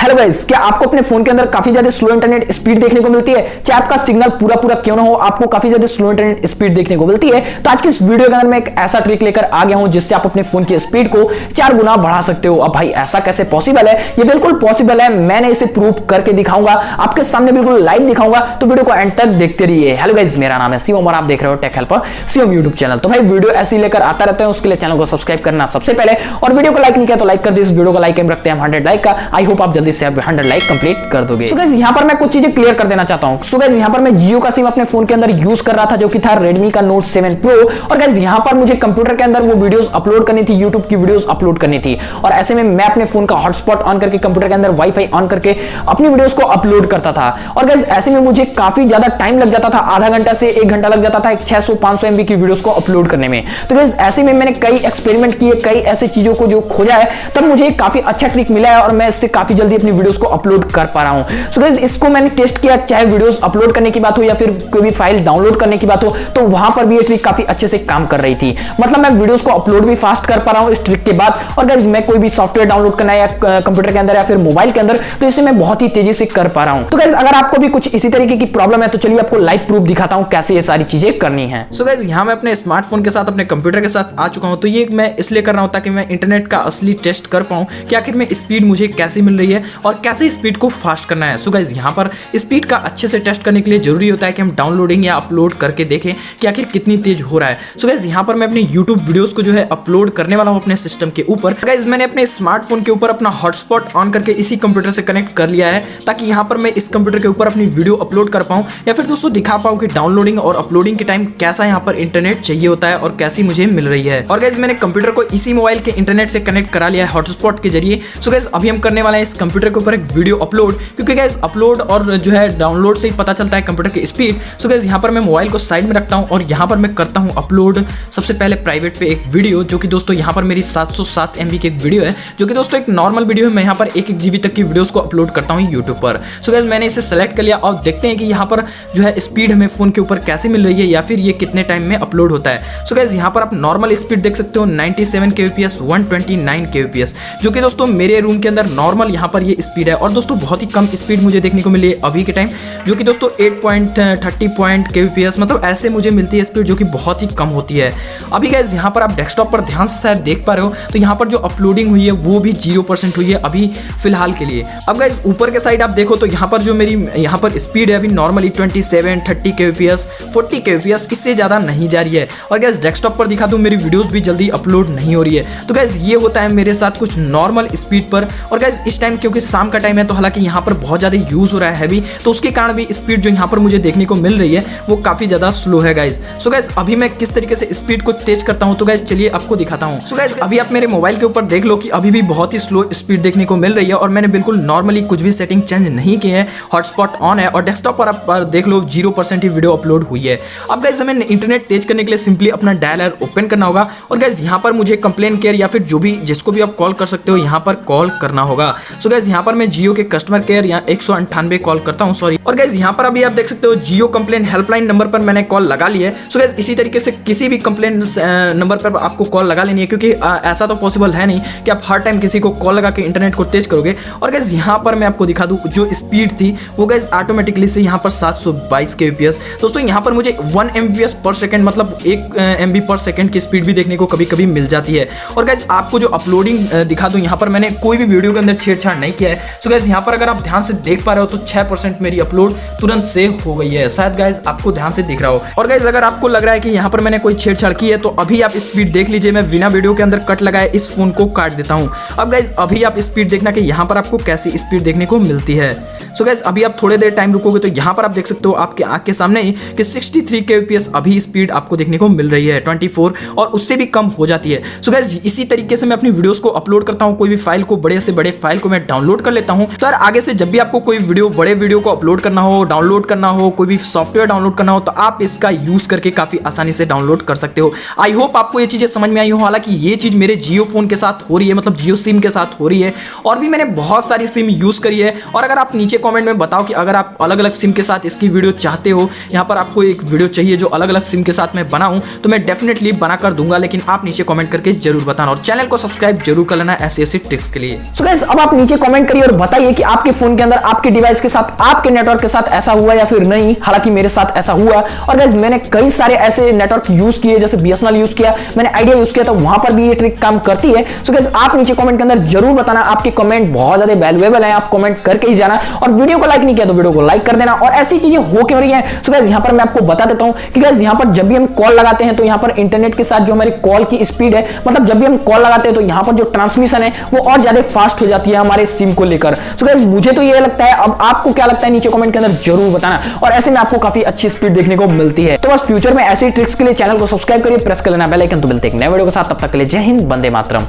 Hello guys, क्या आपको अपने फोन के अंदर काफी ज्यादा स्लो इंटरनेट स्पीड देखने को मिलती है? चाहे आपका सिग्नल पूरा क्यों ना हो, आपको काफी ज्यादा स्लो इंटरनेट स्पीड देखने को मिलती है। तो आज की इस वीडियो के अंदर मैं एक ऐसा ट्रिक लेकर आ गया हूं जिससे आप अपने फोन की स्पीड को 4 गुना बढ़ा सकते हो। अब भाई ऐसा कैसे पॉसिबल है? ये बिल्कुल पॉसिबल है, मैंने इसे प्रूव करके दिखाऊंगा, आपके सामने बिल्कुल लाइव दिखाऊंगा, तो वीडियो को एंड तक देखते रहिए। हेलो गाइस, मेरा नाम है शिवम और आप देख रहे हो take helper Shivam YouTube channel. तो भाई वीडियो ऐसी लेकर आता रहता है, उसके लिए चैनल को सब्सक्राइब करना सबसे पहले, और वीडियो को लाइक नहीं किया तो लाइक कर दे। इस वीडियो को लाइक रखते हैं 100 लाइक का। आई होप आप जल्दी से 100 लाइक कंप्लीट कर दोगे। सो गाइस, यहां पर मैं कुछ चीजें क्लियर कर देना चाहता हूं। सो गाइस, यहां पर मैं जियो का सिम अपने फोन के अंदर यूज कर रहा था, जो कि था Redmi का Note 7 Pro। और गाइस, यहां पर मुझे कंप्यूटर के अंदर वो वीडियोस अपलोड करनी थी, YouTube की वीडियोस अपलोड करनी थी, और ऐसे में मैं अपने फोन का हॉटस्पॉट ऑन करके कंप्यूटर के अंदर वाईफाई ऑन करके अपनी वीडियोस को अपलोड करता था। और गाइस, ऐसे में मुझे काफी ज्यादा टाइम लग जाता था, आधा घंटा से 1 घंटा लग जाता था 600-500 MB की वीडियोस को अपलोड करने में। तो गाइस, ऐसे में मैंने कई एक्सपेरिमेंट किए, कई ऐसी चीजों को जो खोजा है, तब मुझे काफी अच्छा ट्रिक मिला है और मैं इससे काफी जल्दी अपनी वीडियोस को अपलोड कर पा रहा हूं। सो गाइस, इसको मैंने टेस्ट किया, चाहे वीडियोस अपलोड करने की बात हो या फिर कोई भी फाइल डाउनलोड करने की बात हो, तो वहां पर भी ये ट्रिक काफी अच्छे से काम कर रही थी। मतलब मैं वीडियोस को अपलोड भी फास्ट कर पा रहा हूं इस ट्रिक के बाद। और गाइस, मैं कोई भी सॉफ्टवेयर डाउनलोड करना है या कंप्यूटर के अंदर या फिर मोबाइल के अंदर, तो इसे मैं बहुत ही तेजी से कर पा रहा हूं। तो गाइस, अगर आपको भी कुछ इसी तरीके की प्रॉब्लम है तो चलिए आपको लाइव प्रूफ दिखाता हूं कैसे ये सारी चीजें करनी है। सो गाइस, यहां मैं अपने स्मार्टफोन के साथ अपने कंप्यूटर के साथ आ चुका हूं। तो ये मैं इसलिए कर रहा हूं ताकि मैं इंटरनेट का असली टेस्ट कर पाऊं कि आखिर में स्पीड मुझे कैसे मिल रही है और कैसे स्पीड को फास्ट करना है। सो गाइस, यहां पर स्पीड का अच्छे से टेस्ट करने के लिए जरूरी होता है कि हम डाउनलोडिंग या अपलोड करके देखें कि आखिर कितनी तेज हो रहा है। सो गाइस, यहां पर मैं अपने YouTube वीडियोस को जो है अपलोड करने वाला हूं अपने सिस्टम के ऊपर। गाइस, मैंने अपने स्मार्टफोन के ऊपर अपना हॉटस्पॉट ऑन करके इसी कंप्यूटर से कनेक्ट कर लिया है, ताकि यहां पर मैं इस कंप्यूटर के ऊपर अपनी वीडियो अपलोड कर पाऊं या फिर दोस्तों दिखा पाऊं कि डाउनलोडिंग और अपलोडिंग के टाइम कैसा यहां पर इंटरनेट चाहिए होता है और कैसी मुझे मिल रही है। और गाइस, मैंने कंप्यूटर को इसी मोबाइल के इंटरनेट से कनेक्ट करा लिया है हॉटस्पॉट के जरिए। सो गाइस, अभी हम करने वाले हैं इस कंप्यूटर के ऊपर एक वीडियो अपलोड, क्योंकि गाइस अपलोड और जो है डाउनलोड से ही पता चलता है कंप्यूटर की स्पीड। सो गाइस, यहां पर मैं मोबाइल को साइड में रखता हूं और यहां पर मैं करता हूं अपलोड सबसे पहले प्राइवेट पे एक वीडियो, जो कि दोस्तों यहां पर मेरी 707 MB की एक वीडियो है, जो कि दोस्तों एक नॉर्मल वीडियो है। मैं यहां पर 1-1 GB तक की वीडियोस को अपलोड करता हूं YouTube पर। सो गाइस, मैंने इसे सेलेक्ट कर लिया और देखते हैं कि यहां पर जो है स्पीड हमें फोन के ऊपर कैसे मिल रही है या फिर ये कितने टाइम में अपलोड होता है। सो गाइस, यहां पर आप नॉर्मल स्पीड देख सकते हो 97 kbps 129 kbps, जो कि दोस्तों मेरे रूम के अंदर नॉर्मल यहां पर ये स्पीड है। और दोस्तों बहुत ही कम स्पीड मुझे देखने को मिली है अभी के टाइम, जो कि दोस्तों 8.30 kbps, मतलब ऐसे मुझे मिलती है स्पीड, जो कि बहुत ही कम होती है। अभी गाइस, यहां पर आप डेस्कटॉप पर ध्यान से शायद देख पा रहे हो, तो यहां पर जो अपलोडिंग हुई है वो भी 0% हुई है अभी फिलहाल के लिए। अब गाइस, ऊपर के साइड आप देखो तो यहां पर जो मेरी यहां पर स्पीड है अभी नॉर्मली 27, 30 kbps 40 kbps, इससे ज्यादा नहीं जा रही है। और गाइस, डेस्कटॉप पर दिखा दूं, मेरी वीडियोस भी जल्दी अपलोड नहीं हो रही है। तो गाइस, ये होता है मेरे साथ कुछ नॉर्मल स्पीड पर। और गाइस, इस टाइम क्योंकि शाम का टाइम है, तो हालांकि यहाँ पर बहुत ज़्यादा यूज़ हो रहा है हैवी, तो उसके कारण भी स्पीड जो यहाँ पर मुझे देखने को मिल रही है वो काफ़ी ज़्यादा स्लो है गाइस। सो गाइस, अभी मैं किस तरीके से स्पीड को तेज करता हूँ, तो गाइस चलिए आपको दिखाता हूँ। सो गाइस, अभी आप मेरे मोबाइल के ऊपर देख लो कि अभी भी बहुत ही स्लो स्पीड देखने को मिल रही है, और मैंने बिल्कुल नॉर्मली कुछ भी सेटिंग चेंज नहीं किए हैं, हॉटस्पॉट ऑन है। और डेस्कटॉप पर आप देख लो 0% ही वीडियो अपलोड हुई है। अब गाइस, हमें इंटरनेट तेज करने के लिए सिंपली अपना डायलर ओपन करना होगा, और गाइस यहाँ पर मुझे कंप्लेन केयर या फिर जो भी जिसको भी आप कॉल कर सकते हो यहाँ पर कॉल करना होगा। सो गाइस, यहाँ पर मैं जियो के कस्टमर केयर या 198 कॉल करता हूँ, सॉरी। और गाइस, यहाँ पर अभी आप देख सकते हो जियो कंप्लेन हेल्पलाइन नंबर पर मैंने कॉल लगा ली है। सो गाइस, इसी तरीके से किसी भी कंप्लेन नंबर पर आपको कॉल लगा लेनी है, क्योंकि ऐसा तो पॉसिबल है नहीं कि आप हर टाइम किसी को कॉल लगा के इंटरनेट को तेज करोगे। और गाइस, यहाँ पर मैं आपको दिखा दूँ जो स्पीड थी वो गाइस ऑटोमेटिकली से यहाँ पर 722 kbps। दोस्तों यहाँ पर मुझे 1 Mbps पर सेकेंड, मतलब 1 MB पर सेकेंड की स्पीड भी देखने को कभी कभी मिल जाती है। और गाइस, आपको जो अपलोडिंग दिखा दूं, यहाँ पर मैंने कोई भी वीडियो के अंदर छेड़छाड़ नहीं किया है। सो गाइस, यहाँ पर अगर आप ध्यान से देख पा रहे हो तो 6% मेरी अपलोड तुरंत से हो गई है, शायद गाइस आपको ध्यान से दिख रहा हो। और गाइस, अगर आपको लग रहा है कि यहाँ पर मैंने कोई छेड़छाड़ की है, तो अभी आप स्पीड देख लीजिए, मैं बिना वीडियो के अंदर कट लगाए इस फोन को काट देता हूँ। अब गाइस, अभी आप स्पीड देखना कि यहाँ पर आपको कैसी स्पीड देखने को मिलती है। सो गाइस, अभी आप थोड़े देर टाइम रुकोगे तो यहाँ पर आप देख सकते हो आपके आंख के सामने ही कि 63 kbps अभी स्पीड आपको देखने को मिल रही है, 24, और उससे भी कम हो जाती है। सो गाइस, इसी तरीके से मैं अपनी वीडियोस को अपलोड करता हूँ, कोई भी फाइल को, बड़े से बड़े फाइल को मैं डाउनलोड कर लेता हूँ। तो यार आगे से जब भी आपको कोई बड़े वीडियो को अपलोड करना हो, डाउनलोड करना हो, कोई भी सॉफ्टवेयर डाउनलोड करना हो, तो आप इसका यूज करके काफी आसानी से डाउनलोड कर सकते हो। आई होप आपको ये चीजें समझ में आई हो। हालांकि ये चीज मेरे जियो फोन के साथ हो रही है, मतलब जियो सिम के साथ हो रही है, और भी मैंने बहुत सारी सिम यूज करी है। और अगर आप नीचे कमेंट में बताओ कि अगर आप अलग अलग सिम के साथ इसकी वीडियो चाहते हो, यहाँ पर आपको एक वीडियो चाहिए जो अलग अलग सिम के साथ मैं बनाऊं, तो मैं डेफिनेटली बना कर दूंगा, लेकिन आप नीचे कमेंट करके जरूर बताना और चैनल को सब्सक्राइब जरूर कर लेना ऐसी ऐसी ट्रिक्स के लिए। सो गाइस अब आप नीचे कमेंट करिए और बताइए कि आपके फोन के अंदर आपके डिवाइस के साथ आपके नेटवर्क के साथ ऐसा हुआ या फिर नहीं। हालांकि मेरे साथ ऐसा हुआ और गाइस मैंने कई सारे ऐसे नेटवर्क यूज किए, जैसे बीएसएनएल यूज किया, मैंने आइडिया यूज किया, तो वहां पर भी ये ट्रिक काम करती है। सो गाइस आप नीचे कमेंट के अंदर जरूर बताना, आपके कमेंट बहुत ज्यादा वैल्यूएबल है, आप कमेंट करके ही जाना और वीडियो को लाइक नहीं किया तो वीडियो को लाइक कर देना। और ऐसी चीजें हो क्यों रही हैं, सो गाइस यहां पर मैं आपको बता देता हूं कि गाइस यहां पर जब भी हम कॉल लगाते हैं तो यहां पर इंटरनेट के साथ जो हमारी कॉल की स्पीड है, मतलब जब भी हम कॉल लगाते हैं तो यहां पर जो ट्रांसमिशन है वो और ज्यादा फास्ट हो जाती है हमारे सिम को लेकर। सो गाइस मुझे तो ये लगता है, अब आपको क्या लगता है नीचे कमेंट के अंदर जरूर बताना, और ऐसे में आपको काफी अच्छी स्पीड देखने को मिलती है। तो बस फ्यूचर में ऐसी ट्रिक्स के लिए चैनल को सब्सक्राइब करिए, प्रेस कर लेना बेल आइकन। तो मिलते हैं एक नए वीडियो के साथ, तब तक के लिए जय हिंद, वंदे मातरम।